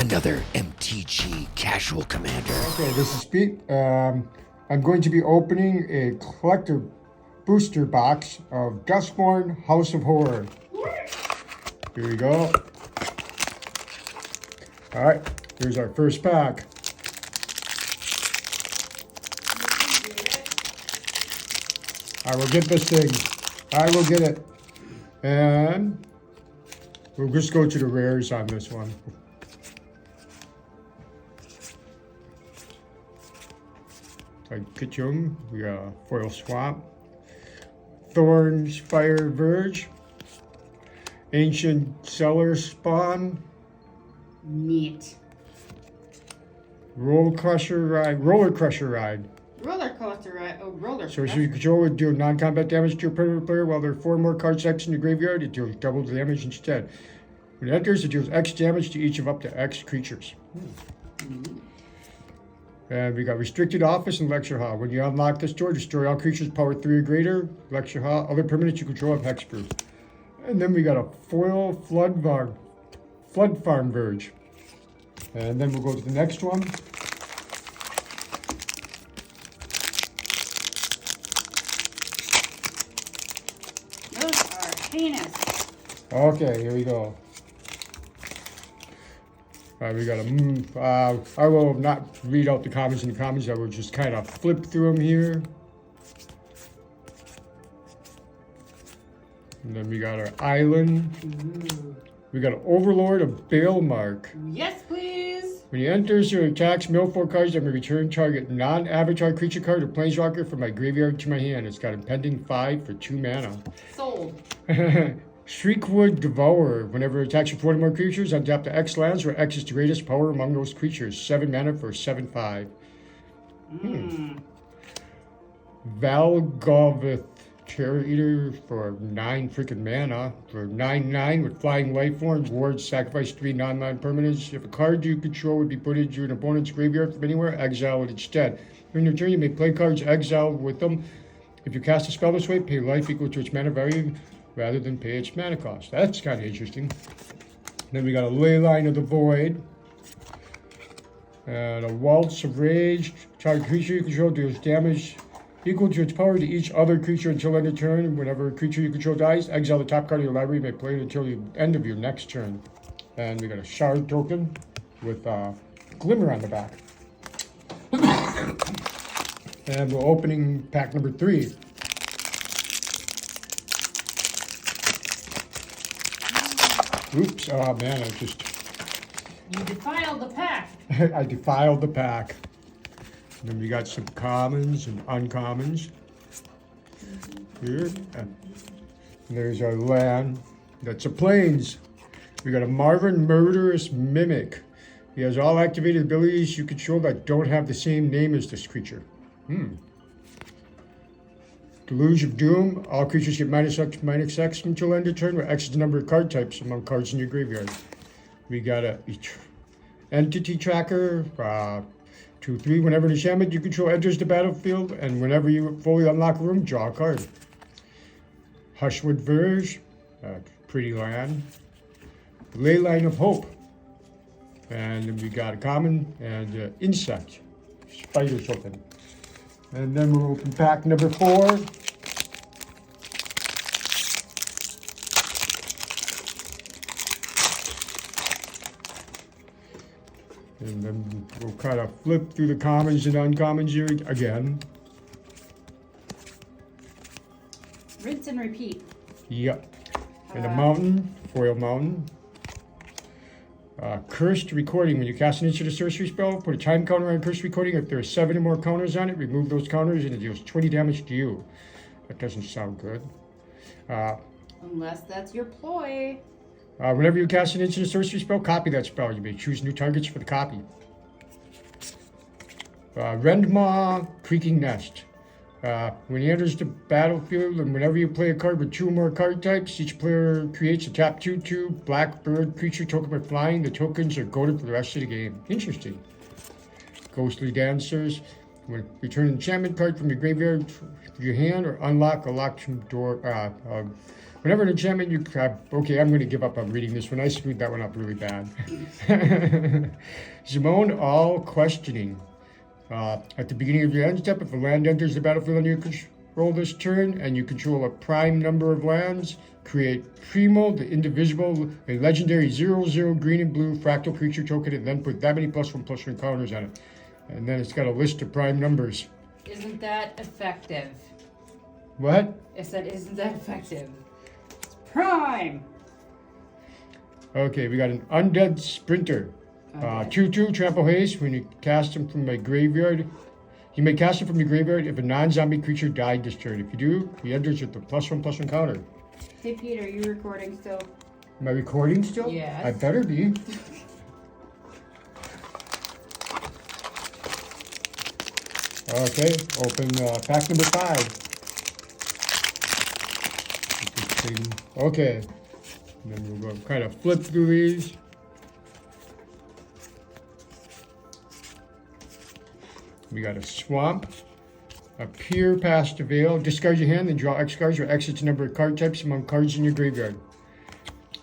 another MTG Casual Commander. Okay, this is Pete. I'm going to be opening a collector booster box of Duskmourn House of Horror. Here we go. All right, here's our first pack. I will get this thing. I will get it. And we'll just go to the rares on this one. Junction, we got Foil Swamp, Thorns, Fire Verge, Ancient Cellar Spawn, Neat. Roller Crusher Ride. Roller coaster ride. Oh, roller So as you control it, deal non-combat damage to your opponent player while there are 4 more card sets in the graveyard. It deals double the damage instead. When it enters, it deals X damage to each of up to X creatures. And we got Restricted Office and Lecture Hall. When you unlock this door, destroy all creatures power 3 or greater. Lecture Hall, other permanents you control have hexproof. And then we got a Foil Flood Farm Verge. And then we'll go to the next one. Those are heinous. Okay, here we go. We got a. I will not read out the comments in the comments. I will just kind of flip through them here. And then we got our island. We got an Overlord of Balemark. Yes, please. When he enters or attacks, mill 4 cards. I may return target non-avatar creature card or planeswalker from my graveyard to my hand. It's got impending 5 for 2 mana. Sold. Shriekwood Devourer. Whenever it attacks with 1 or more creatures, untap the X lands where X is the greatest power among those creatures. 7 mana for 7/5. Valgovith Terror Eater for 9 freaking mana. For 9/9 with Flying Lifeforms. Wards, sacrifice 3 non-land permanents. If a card you control would be put into an opponent's graveyard from anywhere, exile it instead. During your turn, you may play cards exiled with them. If you cast a spell this way, pay life equal to its mana value rather than pay its mana cost. That's kind of interesting. Then we got a Leyline of the Void. And a Waltz of Rage. Target creature you control deals damage equal to its power to each other creature until end of turn. Whenever a creature you control dies, exile the top card of your library. You may play it until the end of your next turn. And we got a Shard token with Glimmer on the back. And we're opening pack number 3. Oops, oh man, You defiled the pack. I defiled the pack. And then we got some commons and uncommons here. And there's our land. That's a plains. We got a Marvin Murderous Mimic. He has all activated abilities you control that don't have the same name as this creature. Deluge of Doom. All creatures get -X until end of turn, where X is the number of card types among cards in your graveyard. We got a Entity Tracker. 2/3. Whenever an enchantment you control enters the battlefield, and whenever you fully unlock a room, draw a card. Hushwood Verge. Pretty land. Leyline of Hope. And then we got a common and insect. Spider token. And then we'll open pack number 4. And then we'll kind of flip through the commons and uncommons here again. Rinse and repeat. Yep. And a mountain, Foil Mountain. Cursed Recording. When you cast an instant or sorcery spell, put a time counter on Cursed Recording. If there are 7 or more counters on it, remove those counters and it deals 20 damage to you. That doesn't sound good. Unless that's your ploy. Whenever you cast an instant or sorcery spell, copy that spell. You may choose new targets for the copy. Rendmaw Creaking Nest. When he enters the battlefield, and whenever you play a card with 2 or more card types, each player creates a tap 2/2 black bird creature token by flying. The tokens are goaded for the rest of the game. Interesting. Ghostly Dancers. When return an enchantment card from your graveyard to your hand, or unlock a locked door, Whenever an enchantment you have, okay, I'm going to give up on reading this one. I screwed that one up really bad. Zimone all questioning. At the beginning of your end step, if a land enters the battlefield under your control this turn, and you control a prime number of lands, create Primo, the indivisible, a legendary 0/0 green and blue fractal creature token, and then put that many +1/+1 counters on it. And then it's got a list of prime numbers. Isn't that effective? What? I said, isn't that effective? It's prime! Okay, we got an undead sprinter. 2/2 trample haste. When you cast him from my graveyard, you may cast him from your graveyard if a non-zombie creature died this turn. If you do, he enters with the +1/+1 counter. Hey Pete, are you recording still? Am I recording still? Yes. I better be. Okay, open pack number 5. Okay, and then we'll go kind of flip through these. We got a swamp, a pier past the veil. Discard your hand, then draw X cards or X its number of card types among cards in your graveyard.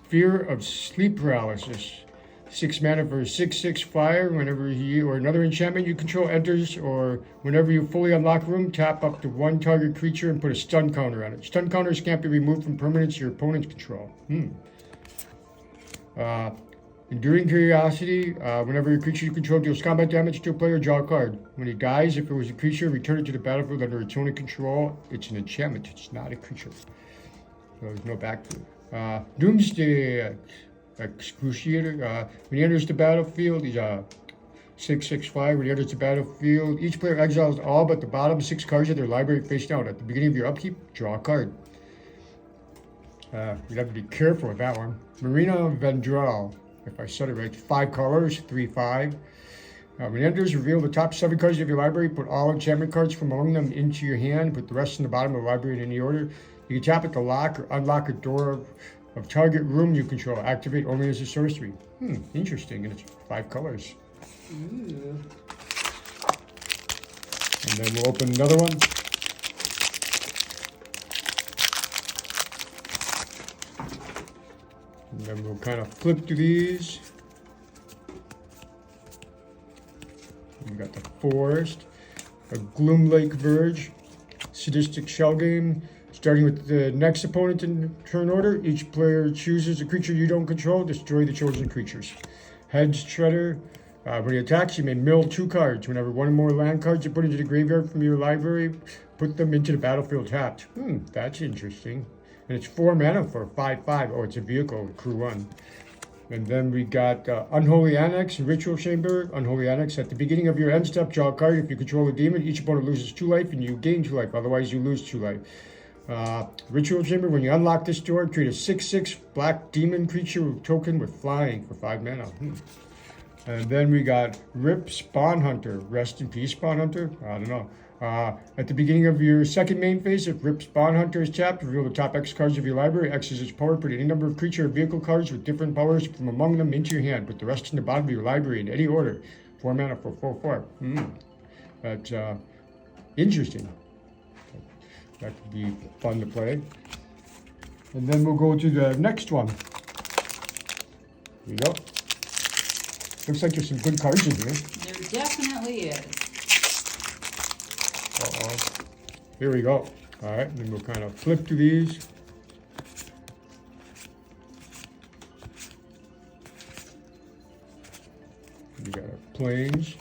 Fear of sleep paralysis. 6 mana for a 6/6 flyer. Whenever he or another enchantment you control enters, or whenever you fully unlock a room, tap up to 1 target creature and put a stun counter on it. Stun counters can't be removed from permanents your opponents control. Enduring Curiosity. Whenever your creature you control deals combat damage to a player, draw a card. When he dies, if it was a creature, return it to the battlefield under its own control. It's an enchantment. It's not a creature. So there's no back to it. Doomsday Excruciator. When he enters the battlefield, he's a 6/6/5. When he enters the battlefield, each player exiles all but the bottom 6 cards of their library face down. At the beginning of your upkeep, draw a card. You'd have to be careful with that one. Marina Vendral. If I said it right, 5 colors, 3/5. When it enters, reveal the top 7 cards of your library. Put all enchantment cards from among them into your hand. Put the rest in the bottom of the library in any order. You can tap it to lock or unlock a door of target room you control. Activate only as a sorcery. Interesting, and it's 5 colors. Ooh. And then we'll open another one. And then we'll kind of flip through these. We got the Forest, a Gloom Lake Verge, Sadistic Shell Game. Starting with the next opponent in turn order, each player chooses a creature you don't control, destroy the chosen creatures. Hedge Shredder. When he attacks, you may mill 2 cards. Whenever 1 or more land cards are put into the graveyard from your library, put them into the battlefield tapped. That's interesting. And it's 4 mana for a 5/5. Oh, it's a vehicle, crew 1. And then we got Unholy Annex and Ritual Chamber. Unholy Annex. At the beginning of your end step, draw a card. If you control a demon, each opponent loses 2 life and you gain 2 life. Otherwise, you lose 2 life. Ritual Chamber. When you unlock this door, create a 6/6 black demon creature token with flying for 5 mana. And then we got Rip Spawn Hunter. Rest in peace, Spawn Hunter. I don't know. At the beginning of your second main phase, if Rip Spawn Hunter is tapped, reveal the top X cards of your library. X is its power. Put any number of creature or vehicle cards with different powers from among them into your hand. Put the rest in the bottom of your library in any order. 4 mana for 4/4. That's interesting. That could be fun to play. And then we'll go to the next one. Here we go. Looks like there's some good cards in here. There definitely is. Here we go. All right, then we'll kind of flip to these. We got our planes.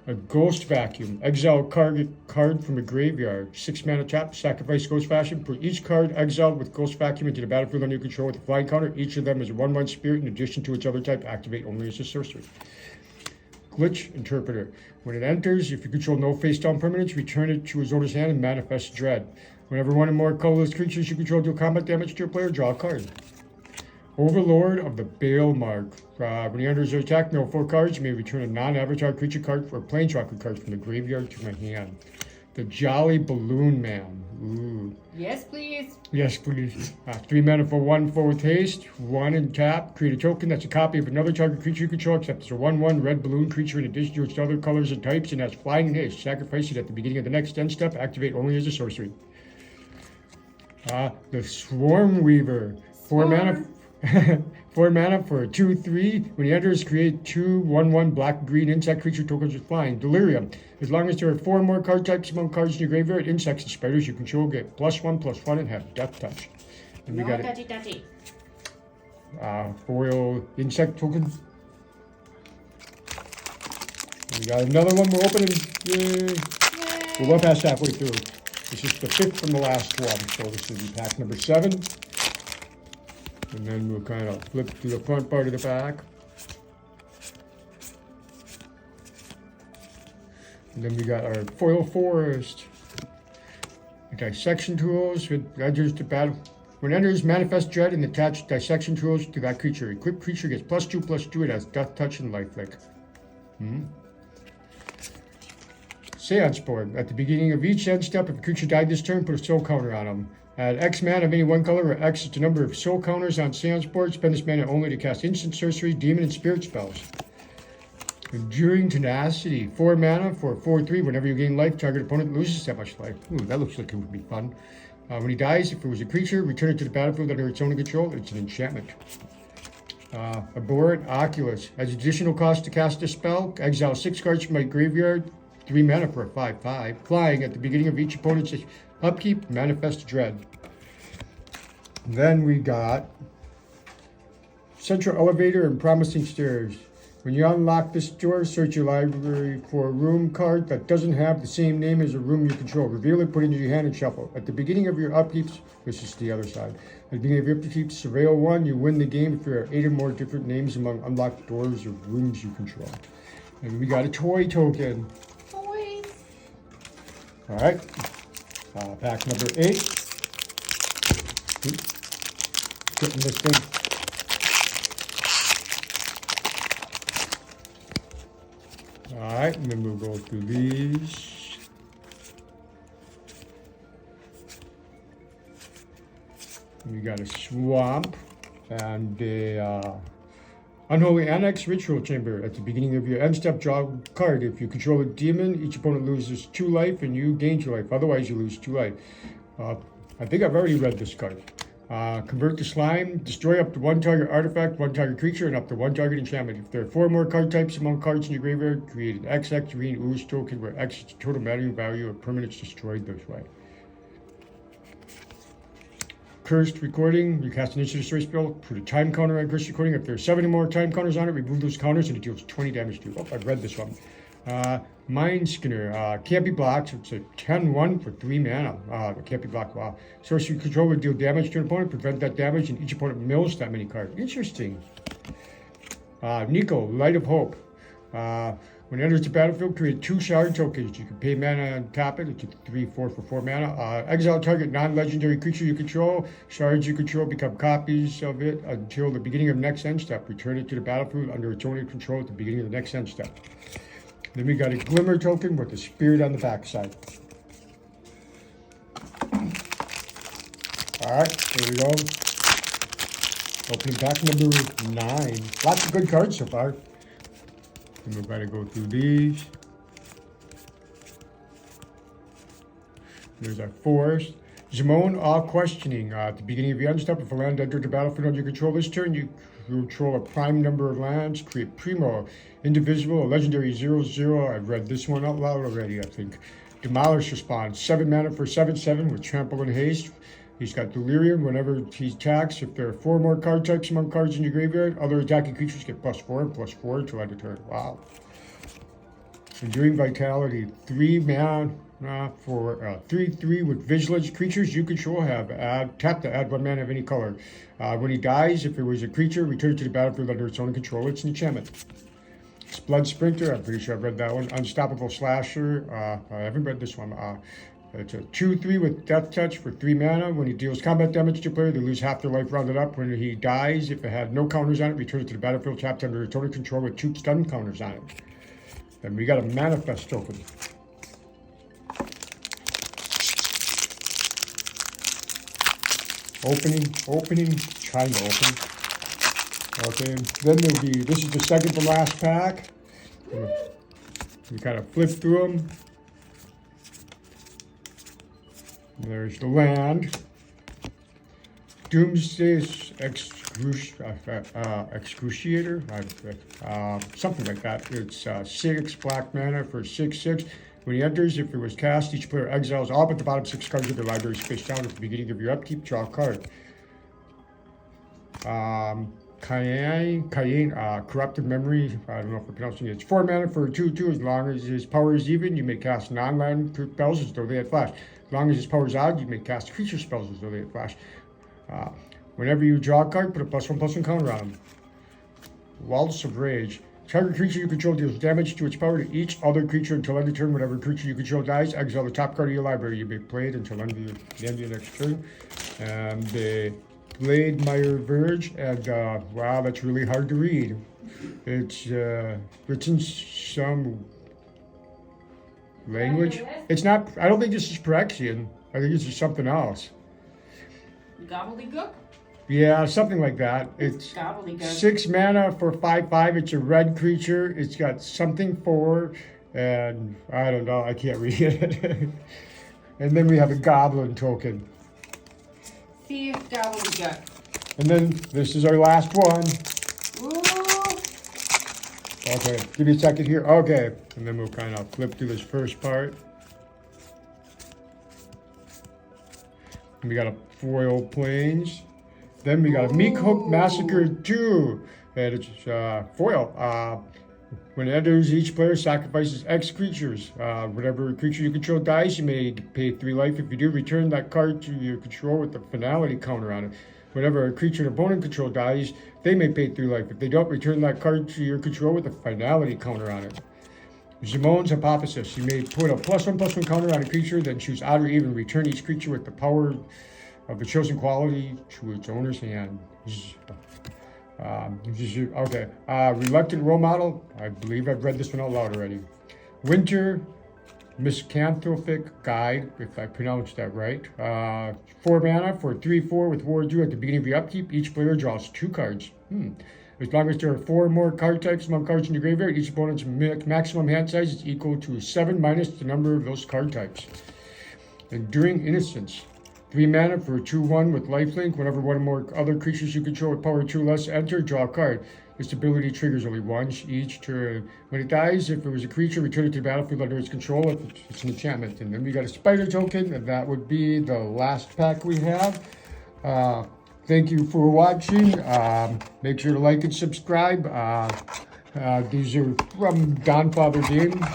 A Ghost Vacuum. Exile card from a graveyard. 6 mana tap. Sacrifice Ghost Vacuum. Put each card exiled with Ghost Vacuum into the battlefield under your control with a flying counter. Each of them is a 1/1 spirit in addition to its other type. Activate only as a sorcery. Glitch Interpreter. When it enters, if you control no face-down permanents, return it to its owner's hand and manifest Dread. Whenever 1 or more colorless creatures you control deal combat damage to your player, draw a card. Overlord of the Bale Mark. When he enters your attack, mill 4 cards. You may return a non-avatar creature card or planeswalker card from the graveyard to my hand. The Jolly Balloon Man. Ooh. Yes, please. Yes, please. 3 mana for 1/4 with haste. 1 and tap. Create a token that's a copy of another target creature you control, except it's a 1/1 red balloon creature in addition to its other colors and types, and has flying and haste. Sacrifice it at the beginning of the next end step. Activate only as a sorcery. The Swarm Weaver. 4 mana. 4 mana for a 2/3. When he enters, create 2 1/1 black-green insect creature tokens with flying. Delirium. As long as there are 4 more card types among cards in your graveyard, insects and spiders you control get +1/+1 and have death touch. And we got touchy. foil insect token. And we got another one we're opening. Yay. We're well past halfway through. This is the 5th from the last one, so this will be pack number 7. And then we'll kind of flip to the front part of the pack. And then we got our foil forest. Dissection tools with enters to battle. When enters, manifest dread and attach dissection tools to that creature. Equipped creature gets +2/+2. It has death touch and lifelink. Seance board. At the beginning of each end step, if a creature died this turn, put a soul counter on him. Add X mana of any one color, where X is the number of soul counters on Seance board. Spend this mana only to cast instant sorcery, demon, and spirit spells. Enduring Tenacity. 4 mana for a 4/3. Whenever you gain life, target opponent loses that much life. Ooh, that looks like it would be fun. When he dies, if it was a creature, return it to the battlefield under its own control. It's an enchantment. Abhorrent Oculus. Has additional cost to cast a spell. Exile 6 cards from my graveyard. 3 mana for a 5/5. Flying. At the beginning of each opponent's upkeep, manifest dread. Then we got Central Elevator and Promising Stairs. When you unlock this door, search your library for a room card that doesn't have the same name as a room you control. Reveal it, put it into your hand, and shuffle. At the beginning of your upkeeps, this is the other side. At the beginning of your upkeep, surveil 1. You win the game if there are 8 or more different names among unlocked doors or rooms you control. And we got a toy token. Toys. All right. Pack number 8. Getting this thing. All right, and then we'll go through these. We got a swamp and a Unholy Annex Ritual Chamber. At the beginning of your end step, draw a card. If you control a demon, each opponent loses 2 life and you gain 2 life. Otherwise, you lose 2 life. I think I've already read this card. Convert to slime. Destroy up to 1 target artifact, 1 target creature, and up to 1 target enchantment. If there are 4 more card types among cards in your graveyard, create an XX green ooze token where X is the total value of permanents destroyed this way. Cursed Recording. You cast an instant destroy spell, put a time counter on Cursed Recording. If there are 70 more time counters on it, remove those counters and it deals 20 damage to you. Oh, I've read this one. Mind Skinner. Can't be blocked. It's a 10/1 for 3 mana. It can't be blocked. Wow. Sorcery control would deal damage to an opponent, prevent that damage, and each opponent mills that many cards. Interesting. Nico, Light of Hope. When it enters the battlefield, create 2 shard tokens. You can pay mana and tap it. It's a 3/4 for 4 mana. Exile target non-legendary creature you control. Shards you control become copies of it until the beginning of next end step. Return it to the battlefield under its own control at the beginning of the next end step. Then we got a Glimmer token with the spirit on the backside. All right, here we go. Opening pack number 9. Lots of good cards so far. And we're going to go through these. There's our forest. Zimone, all questioning. At the beginning of your end step, if a land entered the battlefield under your control this turn, you control a prime number of lands. Create Primo, Indivisible, a legendary 0/0. I've read this one out loud already, I think. Demolish response. 7 mana for 7/7 with Trample and Haste. He's got Delirium whenever he attacks. If there are 4 more card types among cards in your graveyard, other attacking creatures get +4 and +4 until end of turn. Wow. Enduring Vitality. 3 mana for 3/3 with Vigilance. Creatures you control have tap to add 1 mana of any color. When he dies, if it was a creature, return it to the battlefield under its own control. It's an enchantment. Blood Sprinter. I'm pretty sure I've read that one. Unstoppable Slasher. I haven't read this one. It's a 2/3 with Death Touch for 3 mana. When he deals combat damage to a player, they lose half their life rounded up. When he dies, if it had no counters on it, return it to the battlefield tapped under its own control with 2 stun counters on it. Then we got a Manifest token. Opening, trying to open. Okay, then there'll be, this is the second to last pack. We kind of flip through them. There's the land. Doomsday Excruciator, something like that. It's 6 black mana for 6/6. When he enters, if it was cast, each player exiles all but the bottom 6 cards of their library face down at the beginning of your upkeep. Draw a card. Cayenne, Corrupted Memory. I don't know if I'm pronouncing it. It's 4 mana for a 2/2. As long as his power is even, you may cast non-land spells as though they had flash. As long as his power is odd, you may cast creature spells as though they had flash. Whenever you draw a card, put a +1/+1 counter on him. Waltz of Rage. Target creature you control deals damage to its power to each other creature until end of turn. Whenever creature you control dies, exile the top card of your library. You may play it until the end of your next turn. And the Blade Mire Verge, and wow, that's really hard to read. It's written some language. It's not. I don't think this is Phyrexian. I think this is something else. Gobbledygook? Yeah, something like that. It's Gobbledygook. 6 mana for 5/5. It's a red creature. It's got something for, and I don't know. I can't read it. And then we have a goblin token. See Gobbledygook. And then this is our last one. Ooh. Okay, give me a second here. Okay, and then we'll kind of flip through this first part. And we got a foil plains. Then we got a Meek Hook Massacre 2. And it's foil. When it enters, each player sacrifices X creatures. Whatever creature you control dies, you may pay 3 life. If you do, return that card to your control with the finality counter on it. Whenever a creature an opponent control dies, they may pay 3 life. If they don't, return that card to your control with a finality counter on it. Zimon's Hypothesis. You may put a +1/+1 counter on a creature, then choose odd or even. Return each creature with the power of the chosen quality to its owner's hand. Okay. Reluctant Role Model. I believe I've read this one out loud already. Winter Misanthropic Guide, if I pronounced that right. 4 mana for 3/4 with War Due. At the beginning of your upkeep, each player draws 2 cards. As long as there are 4 more card types among cards in your graveyard, each opponent's maximum hand size is equal to 7 minus the number of those card types. Enduring Innocence. 3 mana for 2/1 with lifelink. Whenever one or more other creatures you control with power 2 less enter, draw a card. This ability triggers only once each turn. When it dies, if it was a creature, return it to the battlefield under its control if it's an enchantment. And then we got a spider token, and that would be the last pack we have. Thank you for watching. Make sure to like and subscribe. These are from Godfather Games.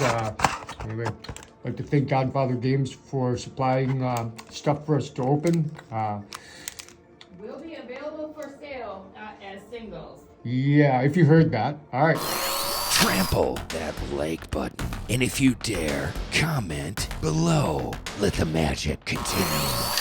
Anyway, I'd like to thank Godfather Games for supplying stuff for us to open. Will be available for sale as singles. Yeah, if you heard that. All right. Trample that like button. And if you dare, comment below. Let the magic continue.